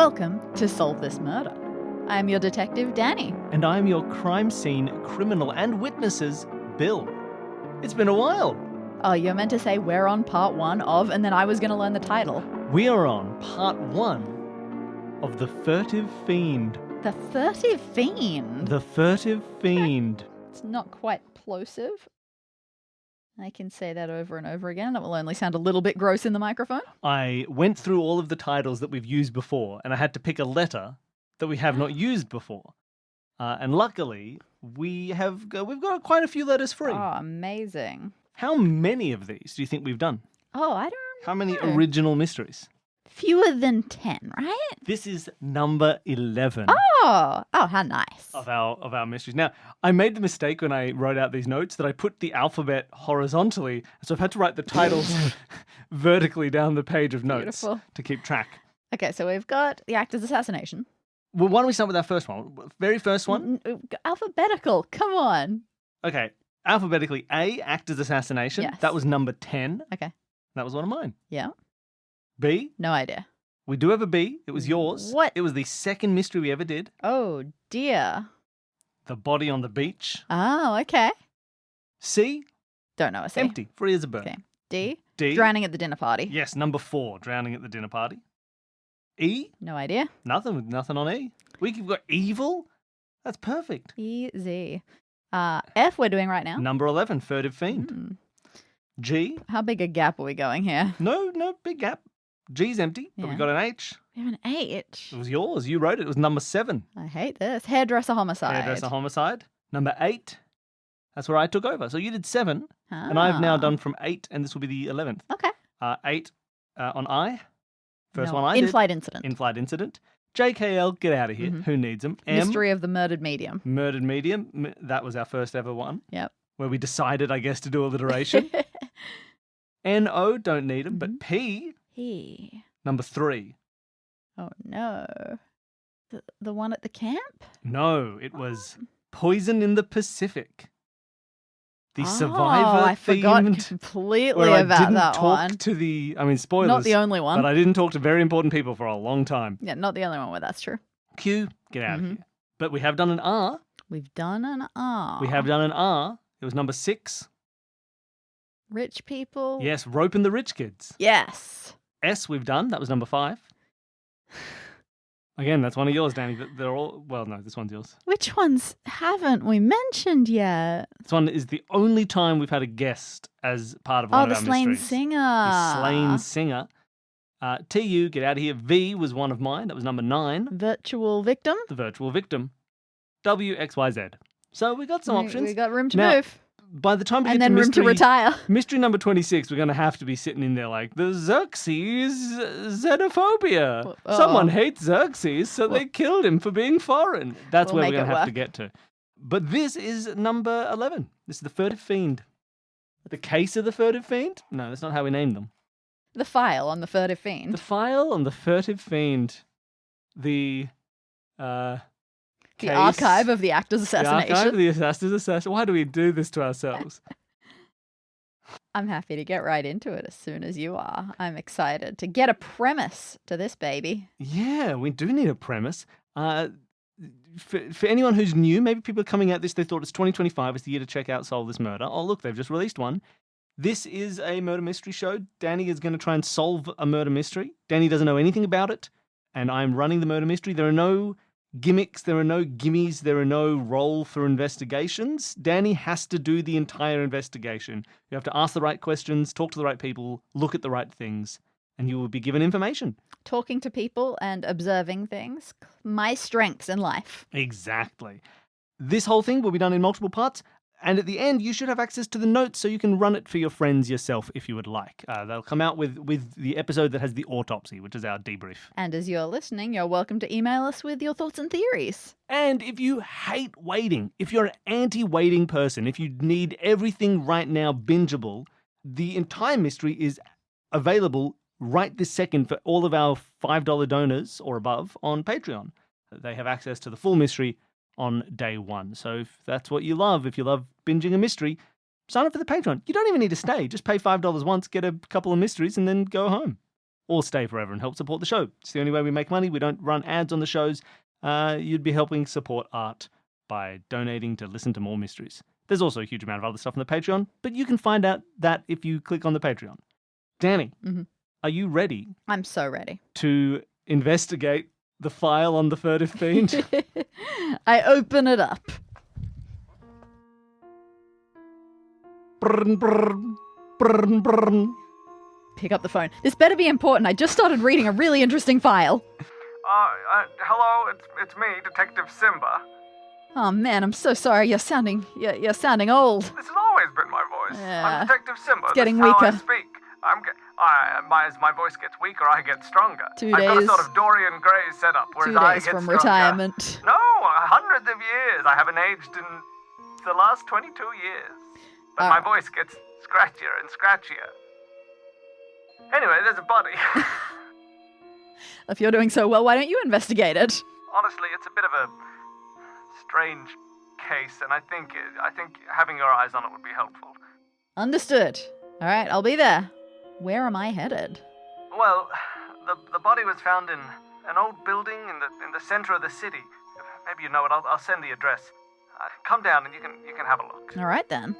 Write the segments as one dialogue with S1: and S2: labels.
S1: Welcome to Solve This Murder. I am your detective, Dani.
S2: And I'm your crime scene criminal and witnesses, Bill. It's been a while.
S1: Oh, you're meant to say we're on part 1 of, and then I was going to learn the title.
S2: We are on part 1 of The Furtive Fiend.
S1: The Furtive Fiend?
S2: The Furtive Fiend.
S1: It's not quite plosive. I can say that over and over again. It will only sound a little bit gross in the microphone.
S2: I went through all of the titles that we've used before, and I had to pick a letter that we have not used before. And luckily, we've got quite a few letters free.
S1: Oh, amazing.
S2: How many of these do you think we've done?
S1: Oh, I don't
S2: How many
S1: know.
S2: original mysteries?
S1: Fewer than 10, right?
S2: This is number 11.
S1: Oh, how nice.
S2: Of our mysteries. Now, I made the mistake when I wrote out these notes that I put the alphabet horizontally, so I've had to write the titles vertically down the page of notes
S1: Beautiful.
S2: to keep track.
S1: Okay, so we've got the actor's assassination.
S2: Well, why don't we start with our first one? Very first one?
S1: Alphabetical, come on.
S2: Okay, alphabetically, A, actor's assassination.
S1: Yes.
S2: That was number 10.
S1: Okay.
S2: That was one of mine.
S1: Yeah,
S2: B,
S1: no idea.
S2: we do have a B. It was yours.
S1: What?
S2: It was the second mystery we ever did.
S1: Oh, dear.
S2: The body on the beach.
S1: Oh, okay.
S2: C,
S1: Don't know a C.
S2: empty, free as a bird.
S1: Okay. D,
S2: D,
S1: drowning at the dinner party.
S2: yes, number 4, drowning at the dinner party. E,
S1: No idea.
S2: nothing on E. We've got evil. That's perfect.
S1: Easy. F we're doing right now.
S2: Number 11, furtive fiend.
S1: Hmm.
S2: G,
S1: How big a gap are we going here?
S2: no big gap. G's empty, but we
S1: Yeah.
S2: got an H.
S1: We have an H.
S2: It was yours. You wrote it. It was number 7.
S1: I hate this. Hairdresser homicide.
S2: Hairdresser homicide. Number 8. That's where I took over. So you did 7, and I've now
S1: Ah.
S2: done from 8, and this will be the 11th.
S1: Okay.
S2: 8 on I. First
S1: No,
S2: one I did.
S1: In-flight incident.
S2: In-flight incident. JKL, get out of here.
S1: Mhm.
S2: Who needs them? M,
S1: Mystery of the murdered medium.
S2: murdered medium. That was our first ever one,
S1: Yep.
S2: where we decided, I guess, to do alliteration. NO, don't need them. But P,
S1: He.
S2: number 3.
S1: Oh no. The one at the camp?
S2: No, it was Poison in the Pacific. The
S1: I
S2: survivor
S1: forgot
S2: themed.
S1: completely
S2: Where I
S1: about
S2: didn't
S1: that
S2: talk
S1: one.
S2: to the, I mean, spoilers.
S1: Not the only one.
S2: But I didn't talk to very important people for a long time.
S1: Yeah, not the only one where that's true.
S2: Q, get out
S1: Mhm.
S2: of here. But we have done an R.
S1: We've done an R.
S2: We have done an R. It was number 6.
S1: Rich people.
S2: Yes, roping the rich kids.
S1: Yes.
S2: S we've done. That was number 5. Again, that's one of yours, Danny. They're all, well, no, this one's yours.
S1: Which ones haven't we mentioned yet?
S2: This one is the only time we've had a guest as part of one
S1: Oh,
S2: of
S1: the
S2: our
S1: slain
S2: mysteries.
S1: singer.
S2: The slain singer. TU, get out of here. V was one of mine. That was number 9.
S1: Virtual victim.
S2: The virtual victim. W, X, Y, Z. So we got some options.
S1: We got room to
S2: Now,
S1: move.
S2: By the time we
S1: And
S2: get
S1: then
S2: to
S1: room to retire.
S2: mystery number 26, we're going to have to be sitting in there like, the Xerxes xenophobia.
S1: Uh-oh.
S2: Someone hates Xerxes, so they killed him for being foreign. That's
S1: We'll
S2: where we're
S1: make
S2: going
S1: it
S2: to have to
S1: work.
S2: get to. But this is number 11. This is the Furtive Fiend. The case of the Furtive Fiend? No, that's not how we named them.
S1: The file on the Furtive Fiend.
S2: The file on the Furtive Fiend. The
S1: The
S2: case-
S1: archive of the actor's
S2: The
S1: assassination.
S2: archive of the assassin. Why do we do this to ourselves?
S1: I'm happy to get right into it as soon as you are. I'm excited to get a premise to this baby.
S2: Yeah, we do need a premise. For anyone who's new, maybe people are coming at this, they thought it's 2025, it's the year to check out Solve This Murder. Oh, look, they've just released one. This is a murder mystery show. Danny is going to try and solve a murder mystery. Danny doesn't know anything about it, and I'm running the murder mystery. There are no gimmicks, there are no gimmies, there are no role for investigations. Danny has to do the entire investigation. You have to ask the right questions, talk to the right people, look at the right things, and you will be given information.
S1: Talking to people and observing things. My strengths in life.
S2: Exactly. This whole thing will be done in multiple parts, and at the end, you should have access to the notes so you can run it for your friends yourself if you would like. They'll come out with the episode that has the autopsy, which is our debrief.
S1: And as you're listening, you're welcome to email us with your thoughts and theories.
S2: And if you hate waiting, if you're an anti-waiting person, if you need everything right now bingeable, the entire mystery is available right this second for all of our $5 donors or above on Patreon. They have access to the full mystery on day 1. So if that's what you love, if you love binging a mystery, sign up for the Patreon. You don't even need to stay. Just pay $5 once, get a couple of mysteries, and then go home. or stay forever and help support the show. It's the only way we make money. We don't run ads on the shows. You'd be helping support art by donating to listen to more mysteries. There's also a huge amount of other stuff on the Patreon, but you can find out that if you click on the Patreon. Dani, are you ready?
S1: I'm so ready.
S2: To investigate the file on the Furtive Fiend?
S1: I open it up.
S2: Brrn, brrn, brrn, brrn.
S1: Pick up the phone. This better be important. I just started reading a really interesting file.
S3: Hello, it's me, Detective Simba.
S1: Oh man, I'm so sorry. You're sounding old.
S3: This has always been my voice.
S1: Yeah.
S3: I'm Detective Simba.
S1: It's getting
S3: This is how
S1: weaker.
S3: I speak. As my voice gets weaker, I get stronger.
S1: 2
S3: I've got a
S1: days.
S3: sort of Dorian Gray setup, whereas
S1: 2
S3: I
S1: days
S3: get
S1: from
S3: stronger.
S1: retirement.
S3: No, hundreds of years. I haven't aged in the last 22 years. But my voice gets scratchier and scratchier. Anyway, there's a body.
S1: If you're doing so well, why don't you investigate it?
S3: Honestly, it's a bit of a strange case, and I think having your eyes on it would be helpful.
S1: Understood. All right, I'll be there. Where am I headed?
S3: Well, the body was found in an old building in the center of the city. Maybe you know it. I'll send the address. Come down and you can have a look.
S1: All right then.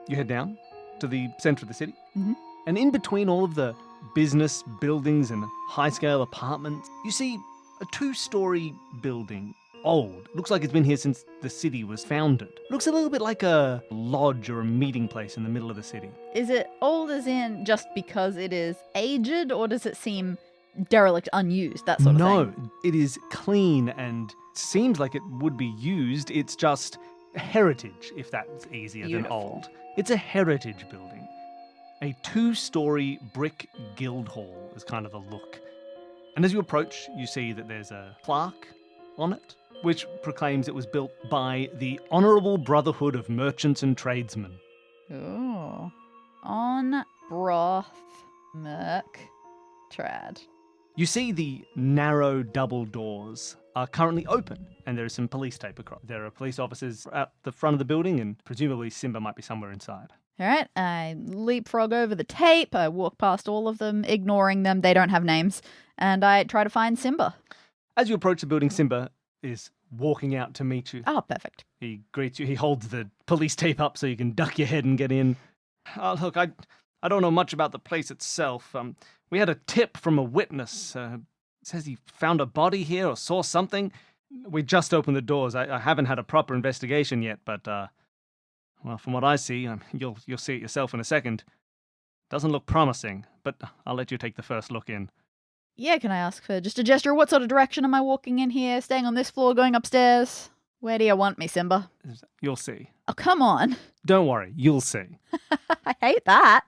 S2: You head down to the center of the city.
S1: Mhm.
S2: And in between all of the business buildings and high-scale apartments, you see a 2-story building. Old. Looks like it's been here since the city was founded. Looks a little bit like a lodge or a meeting place in the middle of the city.
S1: Is it old as in just because it is aged, or does it seem derelict, unused, that sort of thing?
S2: No, it is clean and seems like it would be used. It's just heritage, if that's easier
S1: Beautiful.
S2: than old. It's a heritage building. A 2-story brick guild hall is kind of the look. And as you approach, you see that there's a plaque on it, which proclaims it was built by the Honourable Brotherhood of Merchants and Tradesmen.
S1: Ooh. On broth merc trad.
S2: You see the narrow double doors are currently open, and there is some police tape across. There are police officers at the front of the building, and presumably Simba might be somewhere inside.
S1: All right, I leapfrog over the tape. I walk past all of them, ignoring them. They don't have names. And I try to find Simba.
S2: As you approach the building, Simba is walking out to meet you.
S1: Oh, perfect.
S2: He greets you. He holds the police tape up so you can duck your head and get in. Look, I don't know much about the place itself. We had a tip from a witness. Says he found a body here or saw something. We just opened the doors. I haven't had a proper investigation yet, but well, from what I see, you'll see it yourself in a second. Doesn't look promising, but I'll let you take the first look in.
S1: Yeah, can I ask for just a gesture? What sort of direction am I walking in here? Staying on this floor, going upstairs? Where do you want me, Simba?
S2: You'll see.
S1: Oh, come on.
S2: Don't worry, you'll see.
S1: I hate that.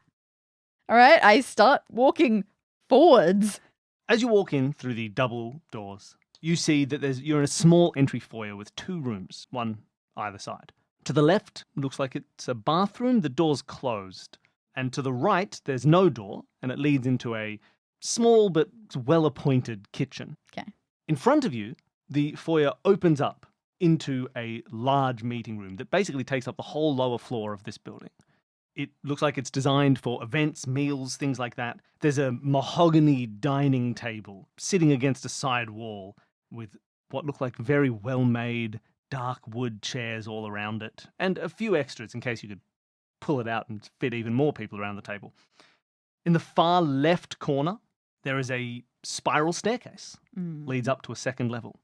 S1: All right, I start walking forwards.
S2: As you walk in through the double doors, you see that you're in a small entry foyer with 2 rooms, one either side. To the left, looks like it's a bathroom. The door's closed. And to the right, there's no door, and it leads into a small but well-appointed kitchen.
S1: Okay.
S2: In front of you, the foyer opens up into a large meeting room that basically takes up the whole lower floor of this building. It looks like it's designed for events, meals, things like that. There's a mahogany dining table sitting against a side wall with what look like very well-made dark wood chairs all around it, and a few extras in case you could pull it out and fit even more people around the table. In the far left corner, there is a spiral staircase, leads up to a second level.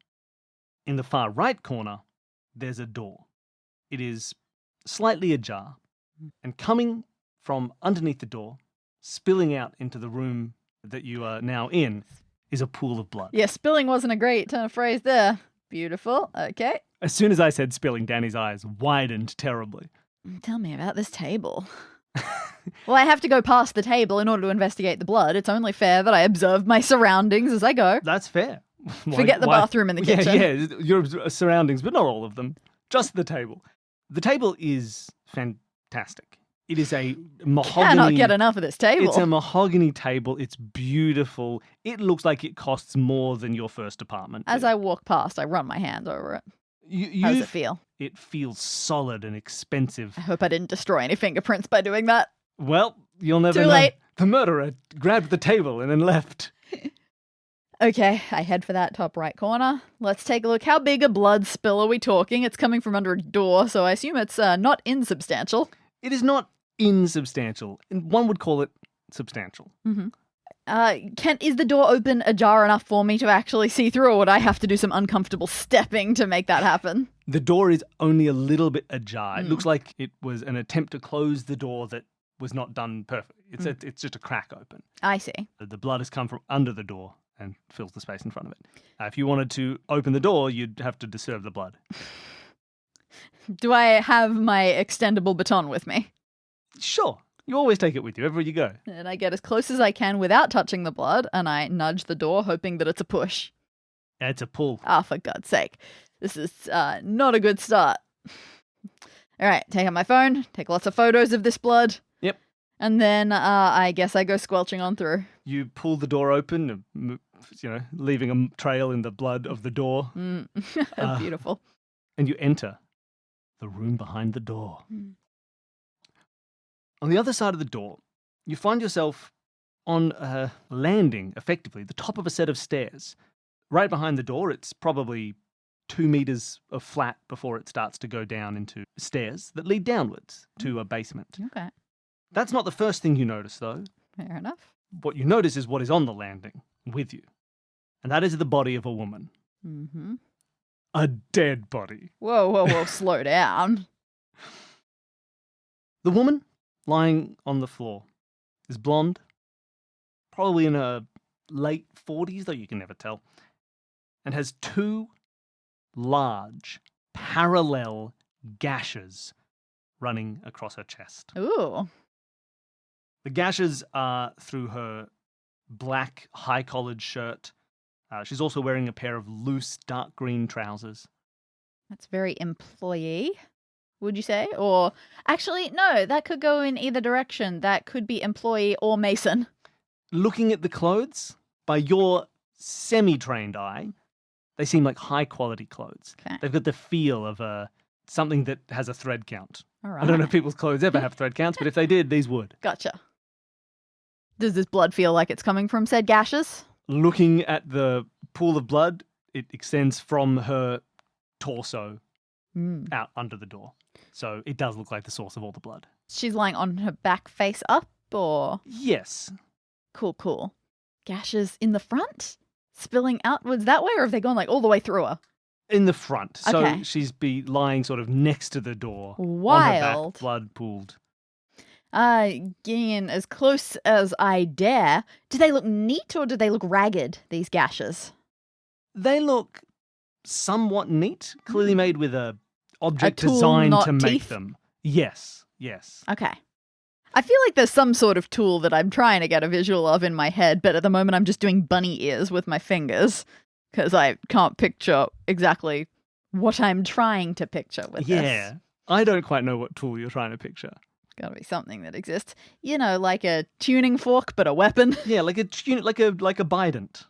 S2: In the far right corner, there's a door. It is slightly ajar, and coming from underneath the door, spilling out into the room that you are now in, is a pool of blood.
S1: Yeah, spilling wasn't a great turn of phrase there. Beautiful. Okay.
S2: As soon as I said spilling, Danny's eyes widened terribly.
S1: Tell me about this table. Well, I have to go past the table in order to investigate the blood. It's only fair that I observe my surroundings as I go.
S2: That's fair.
S1: Forget the bathroom and the kitchen.
S2: Yeah, your surroundings, but not all of them. Just the table. The table is fantastic. It is a mahogany...
S1: Cannot get enough of this table.
S2: It's a mahogany table. It's beautiful. It looks like it costs more than your first apartment.
S1: As I walk past, I run my hands over it. How does it feel?
S2: It feels solid and expensive.
S1: I hope I didn't destroy any fingerprints by doing that.
S2: Well, you'll never
S1: Too
S2: know.
S1: late.
S2: The murderer grabbed the table and then left.
S1: Okay, I head for that top right corner. Let's take a look. How big a blood spill are we talking? It's coming from under a door, so I assume it's not insubstantial.
S2: It is not insubstantial. And one would call it substantial.
S1: Mm-hmm. Is the door open ajar enough for me to actually see through, or would I have to do some uncomfortable stepping to make that happen?
S2: The door is only a little bit ajar. It looks like it was an attempt to close the door that was not done perfectly. It's just a crack open.
S1: I see.
S2: The blood has come from under the door and fills the space in front of it. If you wanted to open the door, you'd have to disturb the blood.
S1: Do I have my extendable baton with me?
S2: Sure. You always take it with you wherever you go.
S1: And I get as close as I can without touching the blood, and I nudge the door, hoping that it's a push.
S2: It's a pull.
S1: Ah, for God's sake. This is not a good start. All right, take out my phone, take lots of photos of this blood.
S2: Yep.
S1: And then I guess I go squelching on through.
S2: You pull the door open, leaving a trail in the blood of the door.
S1: Beautiful.
S2: And you enter the room behind the door. On the other side of the door, you find yourself on a landing, effectively, the top of a set of stairs. Right behind the door, it's probably 2 meters of flat before it starts to go down into stairs that lead downwards to a basement.
S1: Okay.
S2: That's not the first thing you notice, though.
S1: Fair enough.
S2: What you notice is what is on the landing with you. And that is the body of a woman.
S1: Mm-hmm.
S2: A dead body.
S1: Whoa, slow down.
S2: The woman lying on the floor is blonde, probably in her late 40s, though you can never tell, and has 2 large, parallel gashes running across her chest.
S1: Ooh.
S2: The gashes are through her black high-collared shirt. She's also wearing a pair of loose dark green trousers.
S1: That's very employee, would you say? Or actually, no, that could go in either direction. That could be employee or mason.
S2: Looking at the clothes, by your semi-trained eye, they seem like high-quality clothes.
S1: Okay.
S2: They've got the feel of something that has a thread count.
S1: All right.
S2: I don't know if people's clothes ever have thread counts, but if they did, these would.
S1: Gotcha. Does this blood feel like it's coming from said gashes?
S2: Looking at the pool of blood, it extends from her torso out under the door. So it does look like the source of all the blood.
S1: She's lying on her back face up, or?
S2: Yes.
S1: Cool. Gashes in the front? Spilling outwards that way, or have they gone like all the way through her?
S2: In the front. So
S1: Okay.
S2: she's be lying sort of next to the door.
S1: Wild.
S2: On her back, blood pooled.
S1: Getting in as close as I dare. Do they look neat or do they look ragged, these gashes?
S2: They look somewhat neat, clearly made with a object
S1: tool,
S2: designed
S1: not
S2: to make
S1: teeth?
S2: them. Yes.
S1: Okay. I feel like there's some sort of tool that I'm trying to get a visual of in my head, but at the moment I'm just doing bunny ears with my fingers because I can't picture exactly what I'm trying to picture with this.
S2: Yeah. I don't quite know what tool you're trying to picture.
S1: Gotta be something that exists. You know, like a tuning fork, but a weapon.
S2: Yeah, like a bident.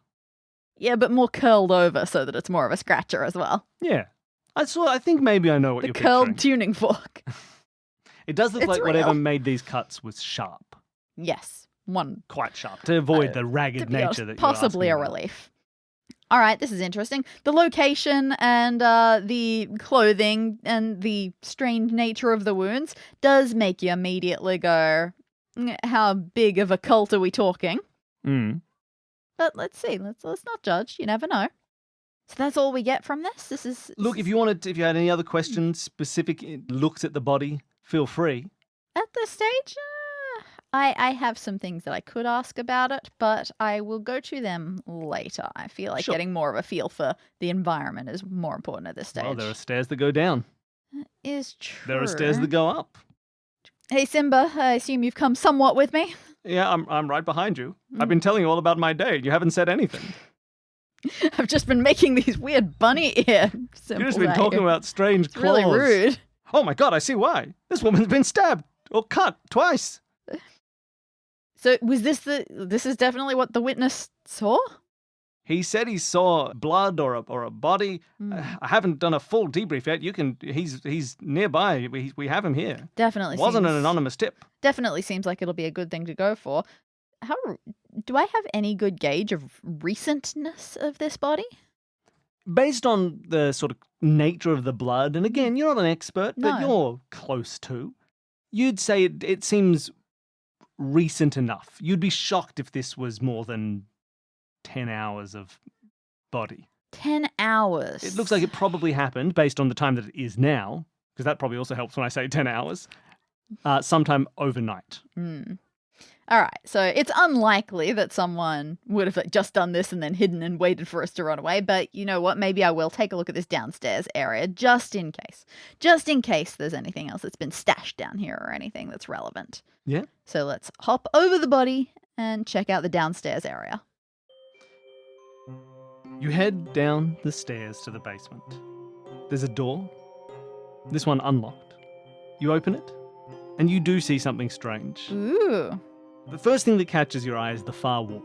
S1: Yeah, but more curled over so that it's more of a scratcher as well.
S2: Yeah. I think maybe I know what
S1: The
S2: you're
S1: curled
S2: picturing.
S1: tuning fork.
S2: It does look
S1: It's
S2: like whatever
S1: real.
S2: made these cuts was sharp.
S1: Yes, one.
S2: Quite sharp, to avoid the
S1: To
S2: ragged
S1: be
S2: nature
S1: honest,
S2: that you're
S1: possibly a
S2: asking about.
S1: relief. All right, this is interesting. The location and the clothing and the strained nature of the wounds does make you immediately go, how big of a cult are we talking?
S2: Mm.
S1: But let's see. Let's not judge. You never know. So that's all we get from this. This is
S2: Look, if you had any other questions, specific looks at the body, feel free.
S1: at this stage. I have some things that I could ask about it, but I will go to them later. I feel like
S2: Sure.
S1: getting more of a feel for the environment is more important at this stage.
S2: Well, there are stairs that go down.
S1: Is true.
S2: There are stairs that go up.
S1: Hey Simba, I assume you've come somewhat with me.
S2: Yeah, I'm right behind you. I've been telling you all about my day, and you haven't said anything.
S1: I've just been making these weird bunny ear symbols.
S2: You've just been
S1: at
S2: talking
S1: you.
S2: about strange
S1: It's
S2: claws.
S1: really rude.
S2: Oh my god, I see why. This woman's been stabbed or cut twice.
S1: So was this is definitely what the witness saw?
S2: He said he saw blood or a body. I haven't done a full debrief yet. He's nearby. We have him here.
S1: Definitely
S2: Wasn't
S1: seems,
S2: an anonymous tip.
S1: Definitely seems like it'll be a good thing to go for. Do I have any good gauge of recentness of this body?
S2: Based on the sort of nature of the blood, and again, you're not an expert, but
S1: No.
S2: you're close to, you'd say it seems recent enough. You'd be shocked if this was more than 10 hours of body.
S1: 10 hours.
S2: It looks like it probably happened, based on the time that it is now, because that probably also helps when I say 10 hours, sometime overnight.
S1: All right, so it's unlikely that someone would have just done this and then hidden and waited for us to run away, but you know what? Maybe I will take a look at this downstairs area just in case. Just in case there's anything else that's been stashed down here or anything that's relevant.
S2: Yeah?
S1: So let's hop over the body and check out the downstairs area.
S2: You head down the stairs to the basement. There's a door, this one unlocked. You open it, and you do see something strange.
S1: Ooh.
S2: The first thing that catches your eye is the far wall,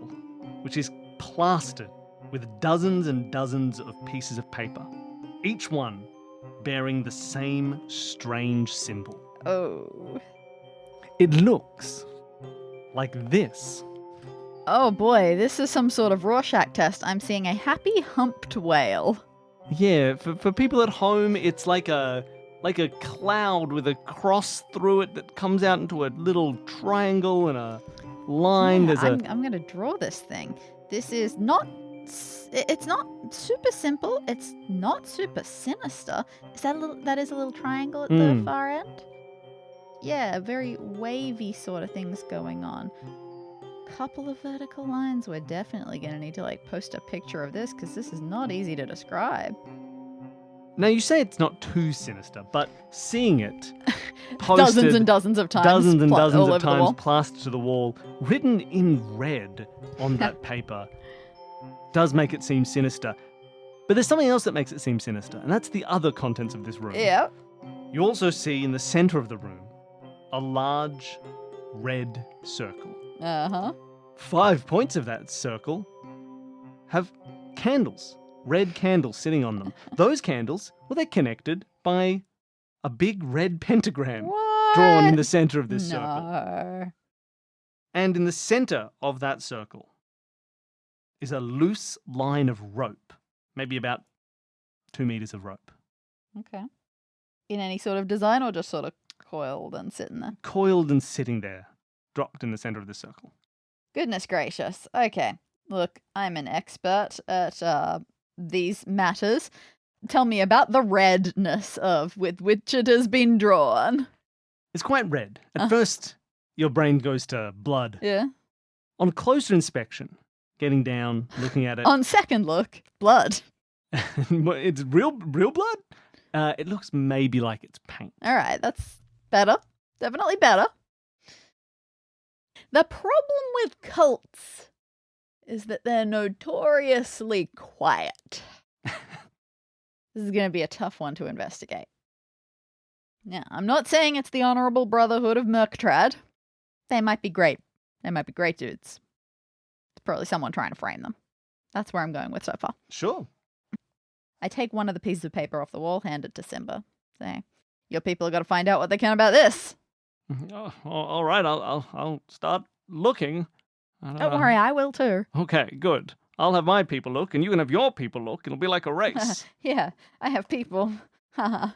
S2: which is plastered with dozens and dozens of pieces of paper, each one bearing the same strange symbol.
S1: Oh.
S2: It looks like this.
S1: Oh boy, this is some sort of Rorschach test. I'm seeing a happy humped whale.
S2: Yeah, for people at home, it's like a cloud with a cross through it that comes out into a little triangle and a line.
S1: Yeah,
S2: There's
S1: I'm going to draw this thing. This is not... It's not super simple. It's not super sinister. That is a little triangle at the far end? Yeah, very wavy sort of things going on. Couple of vertical lines. We're definitely going to need to post a picture of this because this is not easy to describe.
S2: Now, you say it's not too sinister, but seeing it posted
S1: dozens and dozens of times,
S2: dozens and dozens
S1: all
S2: of
S1: over the wall.
S2: times plastered to the wall, written in red on that paper, does make it seem sinister. But there's something else that makes it seem sinister, and that's the other contents of this room.
S1: Yeah.
S2: You also see in the center of the room a large red circle.
S1: Uh-huh.
S2: 5 points of that circle have candles. Red candles sitting on them. Those candles, well, they're connected by a big red pentagram
S1: What?
S2: drawn in the center of this circle.
S1: No.
S2: And in the center of that circle is a loose line of rope, maybe about 2 meters of rope.
S1: Okay. In any sort of design or just sort of coiled and sitting there?
S2: Coiled and sitting there, dropped in the center of the circle.
S1: Goodness gracious. Okay. Look, I'm an expert at these matters. Tell me about the redness with which it has been drawn.
S2: It's quite red. At first, your brain goes to blood.
S1: Yeah.
S2: On closer inspection, getting down, looking at it.
S1: On second look, blood.
S2: It's real blood? It looks maybe like it's paint.
S1: All right, that's better. Definitely better. The problem with cults is that they're notoriously quiet. This is going to be a tough one to investigate. Now, I'm not saying it's the Honorable Brotherhood of Murktrad. They might be great. They might be great dudes. It's probably someone trying to frame them. That's where I'm going with so far.
S2: Sure.
S1: I take one of the pieces of paper off the wall, hand it to Simba. Say, your people have got to find out what they can about this.
S2: Oh, all right, I'll start looking.
S1: Don't worry, I will too.
S2: Okay, good. I'll have my people look, and you can have your people look. It'll be like a race.
S1: Yeah, I have people. Haha.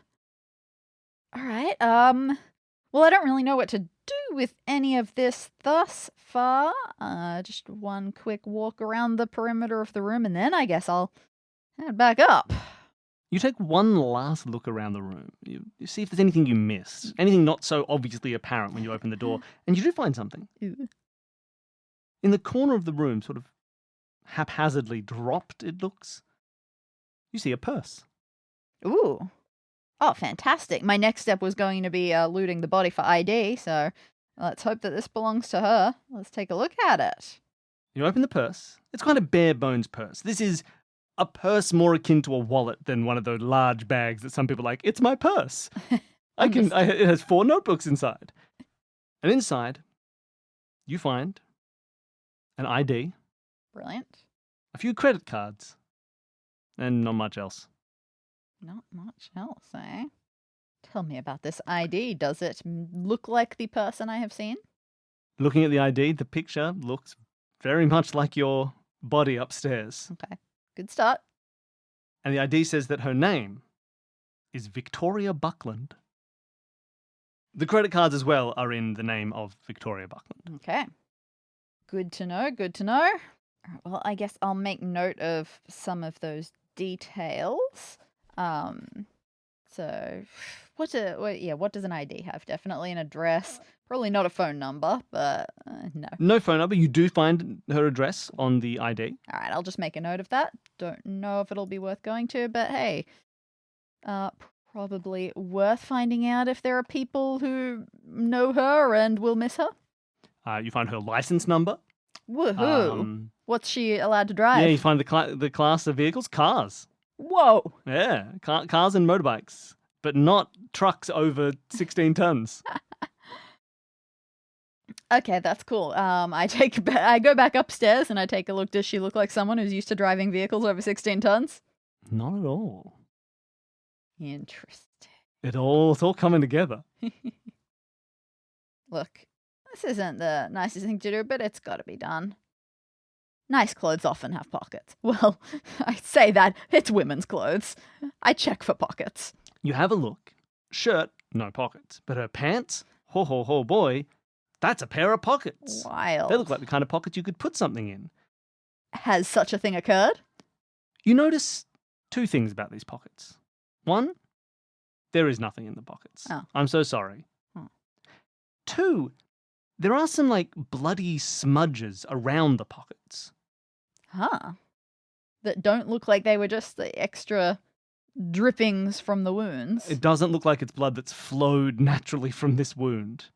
S1: All right. Well, I don't really know what to do with any of this thus far. Just one quick walk around the perimeter of the room, and then I guess I'll head back up.
S2: You take one last look around the room. You see if there's anything you missed, anything not so obviously apparent when you open the door, and you do find something.
S1: Ooh.
S2: In the corner of the room, sort of haphazardly dropped, it looks, you see a purse.
S1: Ooh. Oh, fantastic. My next step was going to be looting the body for ID, so let's hope that this belongs to her. Let's take a look at it.
S2: You open the purse. It's quite a bare bones purse. This is a purse more akin to a wallet than one of those large bags that some people like. It's my purse. It has 4 notebooks inside. And inside, you find an ID.
S1: Brilliant.
S2: A few credit cards. And not much else.
S1: Not much else, eh? Tell me about this ID. Does it look like the person I have seen?
S2: Looking at the ID, the picture looks very much like your body upstairs.
S1: Okay. Good start.
S2: And the ID says that her name is Victoria Buckland. The credit cards as well are in the name of Victoria Buckland.
S1: Okay. Good to know. Good to know. Well, I guess I'll make note of some of those details. So, what does an ID have? Definitely an address. Probably not a phone number, but no.
S2: No phone number. You do find her address on the ID.
S1: All right, I'll just make a note of that. Don't know if it'll be worth going to, but hey, probably worth finding out if there are people who know her and will miss her.
S2: You find her license number.
S1: Woohoo! What's she allowed to drive?
S2: Yeah, you find the class of vehicles, cars.
S1: Whoa!
S2: Yeah, cars and motorbikes, but not trucks over 16 tons.
S1: Okay, that's cool. I go back upstairs and I take a look. Does she look like someone who's used to driving vehicles over 16 tons?
S2: Not at all.
S1: Interesting.
S2: It's all coming together.
S1: Look, this isn't the nicest thing to do, but it's got to be done. Nice clothes often have pockets. Well, I say that. It's women's clothes. I check for pockets.
S2: You have a look. Shirt, no pockets. But her pants, ho boy, that's a pair of pockets.
S1: Wild.
S2: They look like the kind of pockets you could put something in.
S1: Has such a thing occurred?
S2: You notice two things about these pockets. One, there is nothing in the pockets.
S1: Oh.
S2: I'm so sorry.
S1: Hmm.
S2: Two, there are some bloody smudges around the pockets.
S1: Huh. That don't look like they were just the extra drippings from the wounds.
S2: It doesn't look like it's blood that's flowed naturally from this wound.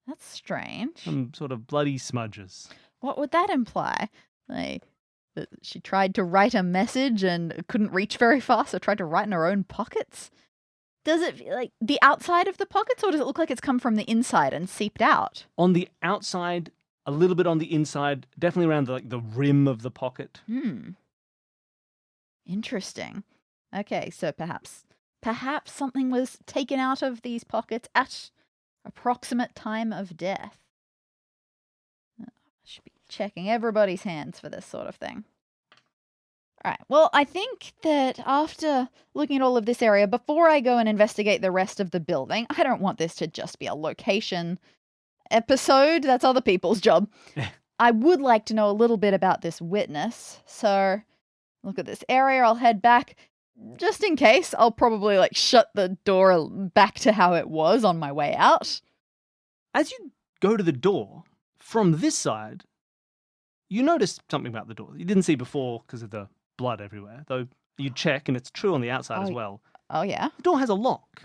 S1: That's strange.
S2: Some sort of bloody smudges.
S1: What would that imply? Like, that she tried to write a message and couldn't reach very far, so tried to write in her own pockets? Does it feel like the outside of the pockets, or does it look like it's come from the inside and seeped out?
S2: On the outside, a little bit on the inside, definitely around the rim of the pocket.
S1: Interesting. Okay, so perhaps something was taken out of these pockets at approximate time of death. I should be checking everybody's hands for this sort of thing. All right, well, I think that after looking at all of this area, before I go and investigate the rest of the building, I don't want this to just be a location episode. That's other people's job. I would like to know a little bit about this witness. So, look at this area. I'll head back. Just in case, I'll probably shut the door back to how it was on my way out.
S2: As you go to the door, from this side, you notice something about the door you didn't see before because of the blood everywhere, though you check and it's true on the outside as well.
S1: Oh, yeah?
S2: The door has a lock.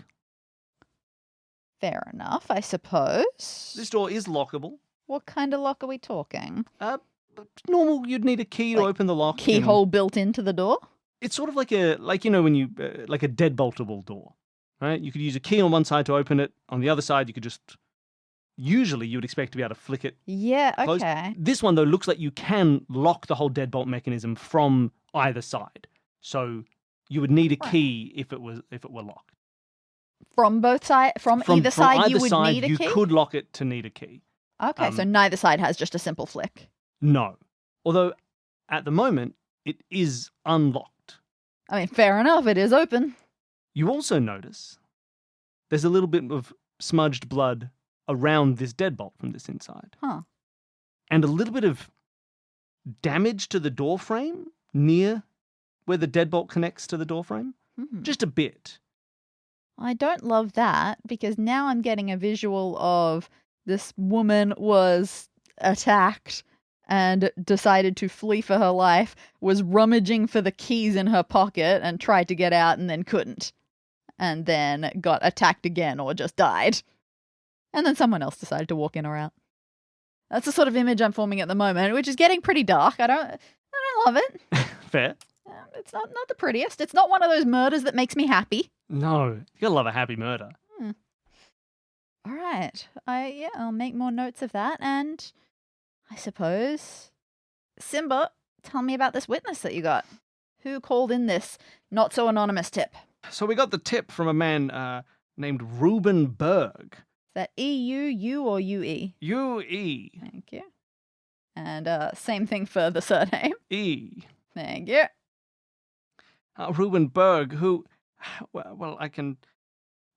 S1: Fair enough, I suppose.
S2: This door is lockable.
S1: What kind of lock are we talking?
S2: Normal, you'd need a key to open the lock.
S1: Keyhole built into the door?
S2: It's sort of like a deadboltable door, right? You could use a key on one side to open it. On the other side, you could just... Usually, you would expect to be able to flick it.
S1: Yeah,
S2: closed.
S1: okay.
S2: This one, though, looks like you can lock the whole deadbolt mechanism from either side. So you would need a key if it were locked.
S1: From both sides? From either side, you would need a key?
S2: You could lock it to need a key.
S1: Okay, so neither side has just a simple flick.
S2: No. Although, at the moment, it is unlocked.
S1: I mean, fair enough, it is open.
S2: You also notice there's a little bit of smudged blood around this deadbolt from this inside.
S1: Huh.
S2: And a little bit of damage to the door frame near where the deadbolt connects to the door frame. Just a bit.
S1: I don't love that, because now I'm getting a visual of this woman was attacked and decided to flee for her life, was rummaging for the keys in her pocket and tried to get out and then couldn't. And then got attacked again or just died. And then someone else decided to walk in or out. That's the sort of image I'm forming at the moment, which is getting pretty dark. I don't love it.
S2: Fair.
S1: It's not the prettiest. It's not one of those murders that makes me happy.
S2: No, you gotta love a happy murder.
S1: All right. I'll make more notes of that. And I suppose, Simba, tell me about this witness that you got. Who called in this not so anonymous tip?
S2: So we got the tip from a man named Reuben Berg,
S1: Is that EU, U, or UE?
S2: UE.
S1: Thank you. And same thing for the surname.
S2: E.
S1: Thank you.
S2: Reuben Berg, who... Well, I can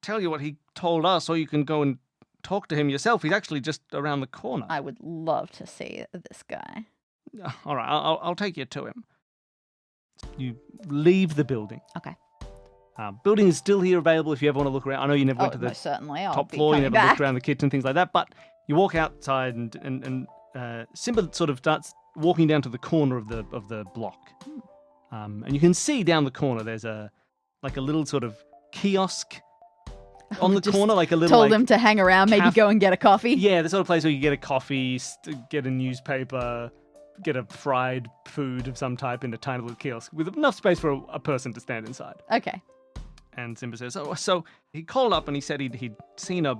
S2: tell you what he told us, or you can go and talk to him yourself. He's actually just around the corner.
S1: I would love to see this guy.
S2: All right, I'll take you to him. You leave the building.
S1: Okay.
S2: Building is still here available if you ever want to look around. I know you never went to the
S1: most certainly. I'll
S2: top
S1: be
S2: floor, you
S1: coming
S2: never
S1: back.
S2: looked around the kitchen, things like that, but you walk outside and Simba sort of starts walking down to the corner of the block. And you can see down the corner there's a little sort of kiosk on the
S1: Just
S2: corner, like a little
S1: told him to hang around, maybe go and get a coffee.
S2: Yeah, the sort of place where you get a coffee, get a newspaper, get a fried food of some type in a tiny little kiosk with enough space for a person to stand inside.
S1: Okay.
S2: And Simba says, so he called up and he said he'd seen a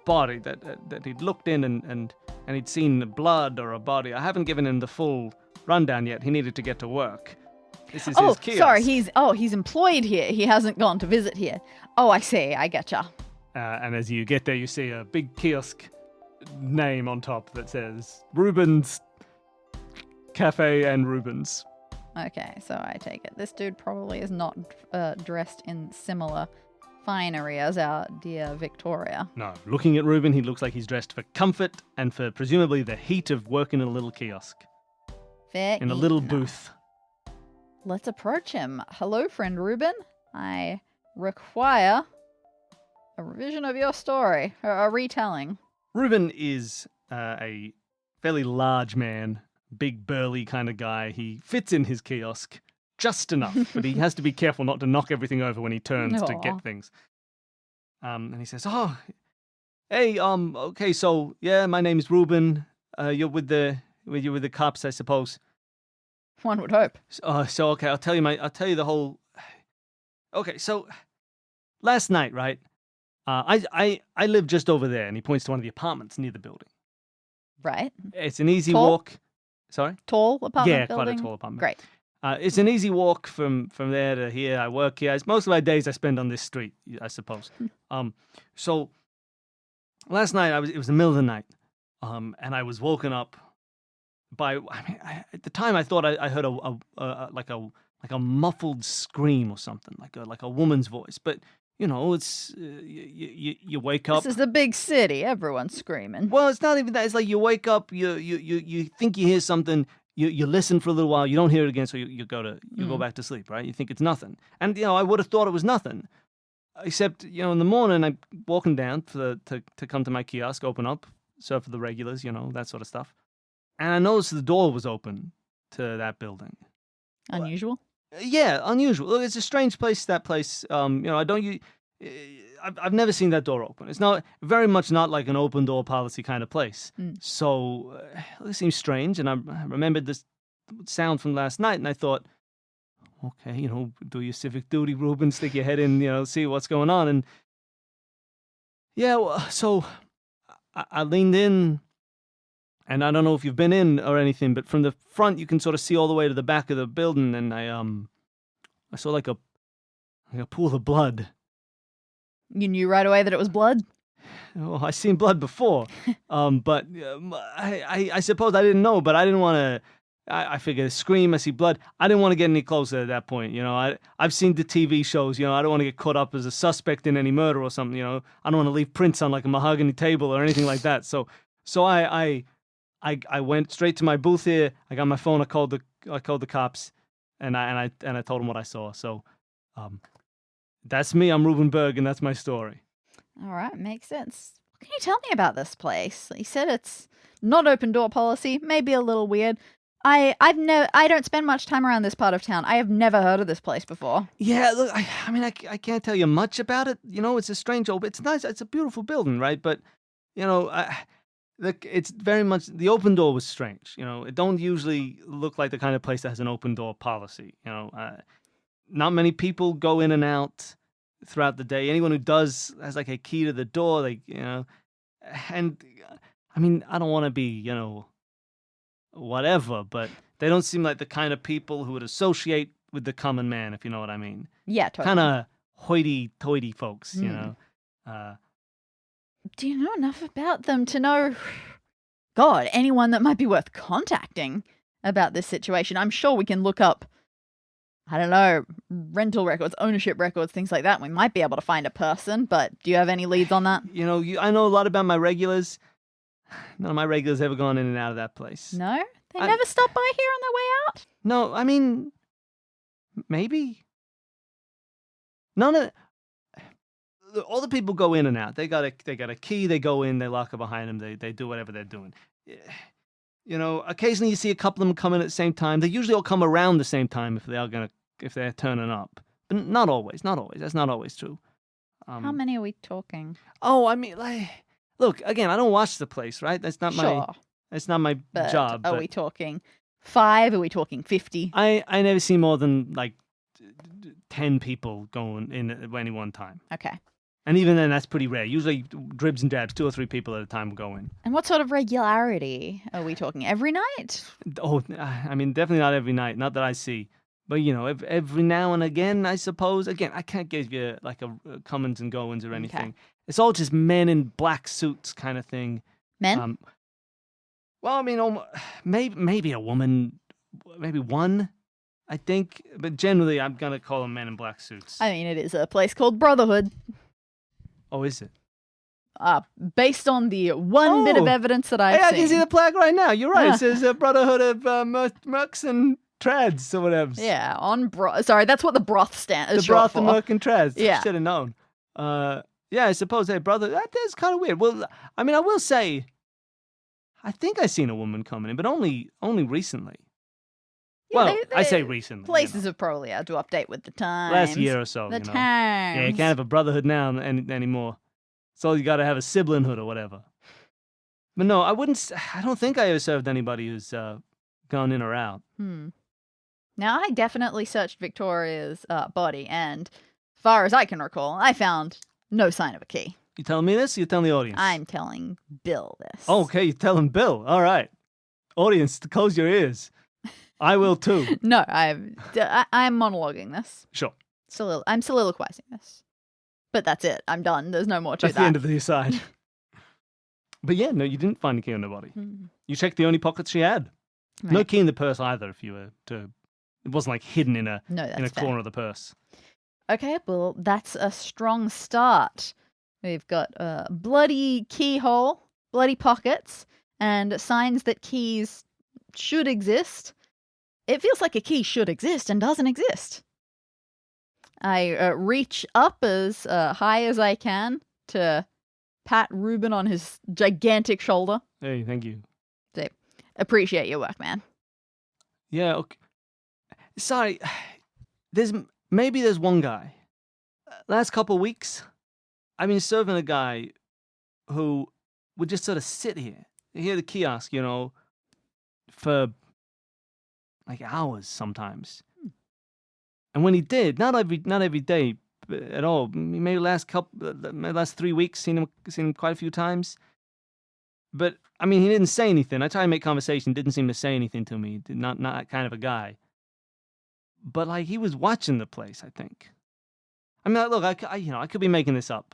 S2: body that he'd looked in and he'd seen blood or a body. I haven't given him the full rundown yet. He needed to get to work. This is his kiosk.
S1: Sorry, he's employed here. He hasn't gone to visit here. Oh, I see. I getcha.
S2: And as you get there, you see a big kiosk name on top that says Reuben's Cafe and Reuben's.
S1: Okay, so I take it this dude probably is not dressed in similar finery as our dear Victoria.
S2: No, looking at Reuben, he looks like he's dressed for comfort and for presumably the heat of working in a little kiosk.
S1: Fair
S2: In a little
S1: enough.
S2: booth.
S1: Let's approach him. Hello, friend Reuben. I require a revision of your story, or a retelling.
S2: Reuben is a fairly large man, big burly kind of guy. He fits in his kiosk just enough, but he has to be careful not to knock everything over when he turns to get things. And he says, hey, okay, so yeah, my name is Reuben. You're with the cops, I suppose.
S1: One would hope.
S2: So okay, I'll tell you the whole. Okay, so last night, right? I live just over there, and he points to one of the apartments near the building.
S1: Right.
S2: It's an easy
S1: Tall?
S2: walk. Sorry?
S1: Tall apartment
S2: Yeah,
S1: building?
S2: quite a tall apartment.
S1: Great.
S2: It's an easy walk from there to here. I work here. Most of my days I spend on this street, I suppose. So last night it was the middle of the night, and I was woken up by. At the time I thought I heard a muffled scream or something, like a woman's voice. But you know, it's you wake up.
S1: This is the big city. Everyone's screaming.
S2: Well, it's not even that. It's like you wake up, you think you hear something, you listen for a little while, you don't hear it again, so you go back to sleep, right? You think it's nothing, and I would have thought it was nothing, except in the morning I'm walking down to come to my kiosk, open up, serve for the regulars, that sort of stuff, and I noticed the door was open to that building.
S1: Unusual.
S2: Yeah, unusual. Look, it's a strange place. That place, I've never seen that door open. It's not very much not like an open door policy kind of place. So it seems strange. And I remembered this sound from last night, and I thought, okay, do your civic duty, Reuben. Stick your head in, see what's going on. And yeah, well, so I leaned in. And I don't know if you've been in or anything, but from the front you can sort of see all the way to the back of the building, and I saw like a pool of blood.
S1: You knew right away that it was blood?
S2: Oh, I've seen blood before, but I suppose I didn't know, but I didn't want to. I figured, scream, I see blood. I didn't want to get any closer at that point. I've seen the TV shows. I don't want to get caught up as a suspect in any murder or something. I don't want to leave prints on like a mahogany table or anything like that. So I went straight to my booth here. I got my phone. I called the cops, and I told them what I saw. So, that's me. I'm Reuben Berg, and that's my story.
S1: All right, makes sense. What can you tell me about this place? You said it's not open door policy, maybe a little weird. I don't spend much time around this part of town. I have never heard of this place before.
S2: Yeah, look, I can't tell you much about it. It's a strange old. It's nice. It's a beautiful building, right? But, it's very much, the open door was strange. It don't usually look like the kind of place that has an open door policy. Not many people go in and out throughout the day. Anyone who does has like a key to the door. And I mean, I don't want to be, whatever, but they don't seem like the kind of people who would associate with the common man, if you know what I mean.
S1: Yeah, totally.
S2: Kind of hoity-toity folks,
S1: do you know enough about them to know, God, anyone that might be worth contacting about this situation? I'm sure we can look up, I don't know, rental records, ownership records, things like that. We might be able to find a person, but do you have any leads on that?
S2: You know, I know a lot about my regulars. None of my regulars ever gone in and out of that place.
S1: No? They never stop by here on their way out?
S2: No, I mean, maybe. None of all the people go in and out. They got a key. They go in. They lock it behind them. They do whatever they're doing. You know, occasionally you see a couple of them come in at the same time. They usually all come around the same time if they're turning up. But not always. Not always. That's not always true.
S1: How many are we talking?
S2: Oh, I mean, like, look, again, I don't watch the place, right? That's not my
S1: but
S2: job.
S1: Are we talking 5? Are we talking 50?
S2: I never see more than like 10 people going in at any one time.
S1: Okay.
S2: And even then, that's pretty rare. Usually, dribs and dabs, 2 or 3 people at a time go in.
S1: And what sort of regularity are we talking? Every night?
S2: Oh, I mean, definitely not every night. Not that I see. But, you know, every now and again, I suppose. Again, I can't give you like a comings and goings or anything.
S1: Okay.
S2: It's all just men in black suits kind of thing.
S1: Men?
S2: Well, I mean, maybe a woman, maybe one, I think. But generally, I'm going to call them men in black suits.
S1: I mean, it is a place called Brotherhood.
S2: Oh, is it?
S1: Based on the one bit of evidence that I've seen.
S2: I can see the plaque right now. You're right. It says Brotherhood of Mercs and Trads or whatever.
S1: Yeah, on broth. Sorry, that's what the broth stand is
S2: The broth
S1: short
S2: and
S1: for.
S2: Merc and Trads.
S1: Yeah.
S2: Should have known. Yeah, I suppose, hey, brother, that is kind of weird. Well, I mean, I will say, I think I seen a woman coming in, but only recently.
S1: Yeah,
S2: Well, I say recently.
S1: Places have probably had to update with the times.
S2: Last year or so.
S1: The
S2: you know.
S1: times.
S2: Yeah, you can't have a brotherhood now anymore. So you got to have a siblinghood or whatever. But no, I don't think I ever served anybody who's gone in or out.
S1: Now, I definitely searched Victoria's body, and as far as I can recall, I found no sign of a key.
S2: You telling me this or you telling the audience?
S1: I'm telling Bill this.
S2: Oh, okay, you're telling Bill. All right. Audience, close your ears. I will too.
S1: No, I'm monologuing this.
S2: Sure.
S1: I'm soliloquizing this. But that's it. I'm done. There's no more to
S2: That's
S1: that.
S2: the end of the aside. But yeah, no, you didn't find a key on the body. You checked the only pockets she had.
S1: Right.
S2: No key in the purse either. If you were to, it wasn't like hidden in a
S1: fair.
S2: corner of the purse.
S1: Okay, well, that's a strong start. We've got a bloody keyhole, bloody pockets, and signs that keys should exist. It feels like a key should exist and doesn't exist. I reach up as high as I can to pat Ruben on his gigantic shoulder.
S2: Hey, thank you.
S1: Say, appreciate your work, man.
S2: Yeah, okay. Sorry, there's one guy. Last couple of weeks, I've been serving a guy who would just sort of sit here at the kiosk, you know, for like hours sometimes. And when he did, not every day at all. Maybe last 3 weeks, seen him quite a few times. But I mean, he didn't say anything. I tried to make conversation, didn't seem to say anything to me. Not that kind of a guy. But like he was watching the place, I think. I mean, look, I could be making this up.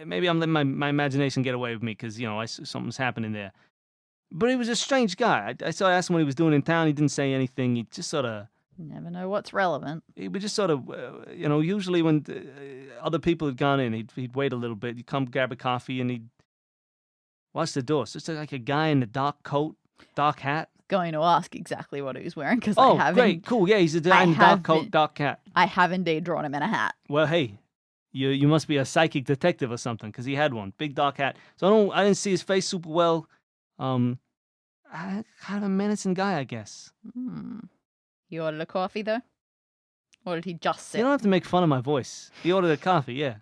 S2: Maybe I'm letting my imagination get away with me because something's happening there. But he was a strange guy. I asked him what he was doing in town. He didn't say anything. He just sort of.
S1: Never know what's relevant.
S2: He would just sort of, usually when other people had gone in, he'd wait a little bit. He'd come grab a coffee and he'd watch the door. So it's like a guy in a dark coat, dark hat.
S1: Going to ask exactly what he was wearing because
S2: I have. Oh, great, cool. Yeah, he's a guy in a dark coat, dark hat.
S1: I have indeed drawn him in a hat.
S2: Well, hey, you must be a psychic detective or something because he had one big dark hat. So I didn't see his face super well. Kind of a menacing guy, I guess.
S1: He ordered a coffee, though? Or did he just sit?
S2: You don't have to make fun of my voice. He ordered a coffee, yeah.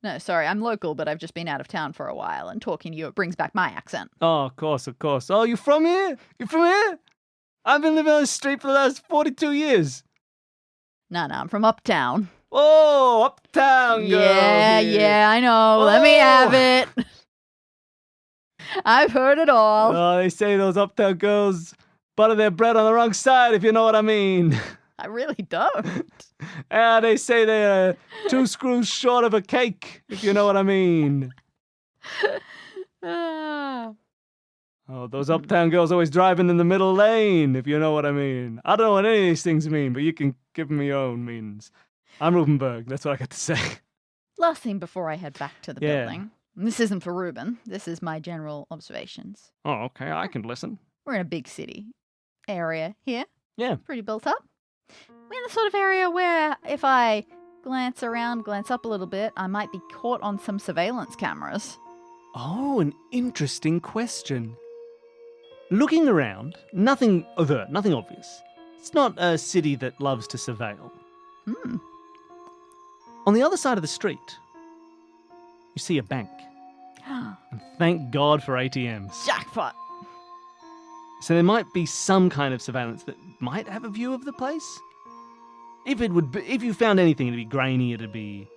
S1: No, sorry, I'm local, but I've just been out of town for a while, and talking to you, it brings back my accent.
S2: Oh, of course. Oh, you from here? You from here? I've been living on the street for the last 42 years.
S1: No, I'm from uptown.
S2: Oh, uptown girl.
S1: Yeah, I know. Let me have it. I've heard it all.
S2: Oh, they say those uptown girls butter their bread on the wrong side, if you know what I mean.
S1: I really don't.
S2: They say they're 2 screws short of a cake, if you know what I mean.
S1: Ah.
S2: Oh, those uptown girls always driving in the middle lane, if you know what I mean. I don't know what any of these things mean, but you can give them your own meanings. I'm Rubenberg, that's what I got to say.
S1: Last thing before I head back to the
S2: Yeah.
S1: building. And this isn't for Ruben. This is my general observations.
S2: Oh, okay, I can listen.
S1: We're in a big city area here.
S2: Yeah.
S1: Pretty built up. We're in the sort of area where if I glance up a little bit, I might be caught on some surveillance cameras.
S2: Oh, an interesting question. Looking around, nothing overt, nothing obvious. It's not a city that loves to surveil. On the other side of the street, you see a bank. And thank God for ATMs.
S1: Jackpot!
S2: So there might be some kind of surveillance that might have a view of the place. If you found anything, it'd be grainy, it'd be,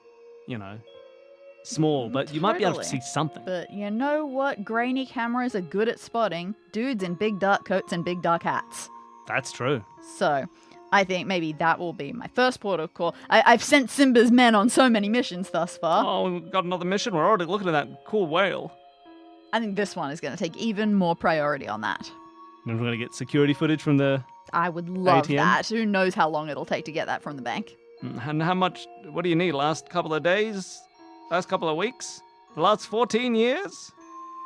S2: small, but you might be able to see something.
S1: But you know what grainy cameras are good at spotting? Dudes in big dark coats and big dark hats.
S2: That's true.
S1: So, I think maybe that will be my first port of call. I've sent Simba's men on so many missions thus far.
S2: Oh, we've got another mission. We're already looking at that cool whale.
S1: I think this one is going to take even more priority on that.
S2: And we're going to get security footage from the...
S1: I would love
S2: ATM?
S1: that. Who knows how long it'll take to get that from the bank?
S2: And how much... What do you need? Last couple of days? Last couple of weeks? The last 14 years?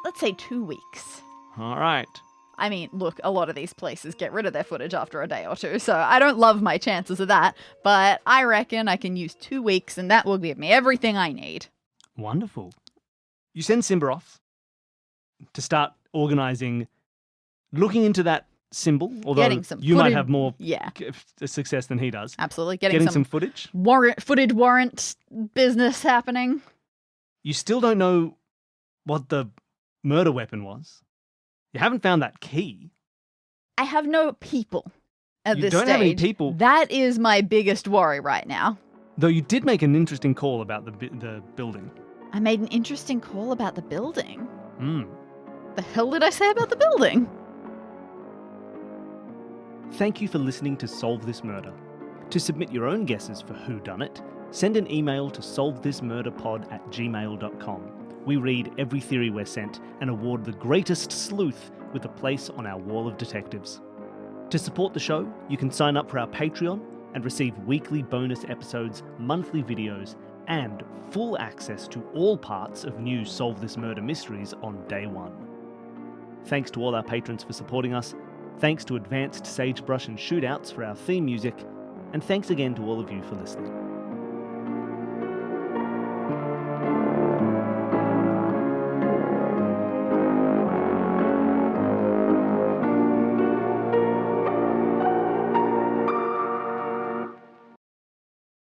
S1: Let's say 2 weeks.
S2: All right.
S1: I mean, look, a lot of these places get rid of their footage after a day or two, so I don't love my chances of that, but I reckon I can use 2 weeks and that will give me everything I need.
S2: Wonderful. You send Simba off to start organising, looking into that symbol, although
S1: Getting some
S2: you might
S1: footage-
S2: have more
S1: Yeah,
S2: success than he does.
S1: absolutely.
S2: Getting some footage.
S1: footage warrant business happening.
S2: You still don't know what the murder weapon was. You haven't found that key.
S1: I have no people at
S2: You
S1: this
S2: don't
S1: stage.
S2: have any people.
S1: That is my biggest worry right now.
S2: Though you did make an interesting call about the building.
S1: I made an interesting call about the building.
S2: Hmm.
S1: The hell did I say about the building?
S4: Thank you for listening to Solve This Murder. To submit your own guesses for whodunit, send an email to solvethismurderpod@gmail.com. We read every theory we're sent and award the greatest sleuth with a place on our wall of detectives. To support the show, you can sign up for our Patreon and receive weekly bonus episodes, monthly videos, and full access to all parts of new Solve This Murder mysteries on day one. Thanks to all our patrons for supporting us. Thanks to Advanced Sagebrush and Shootouts for our theme music. And thanks again to all of you for listening.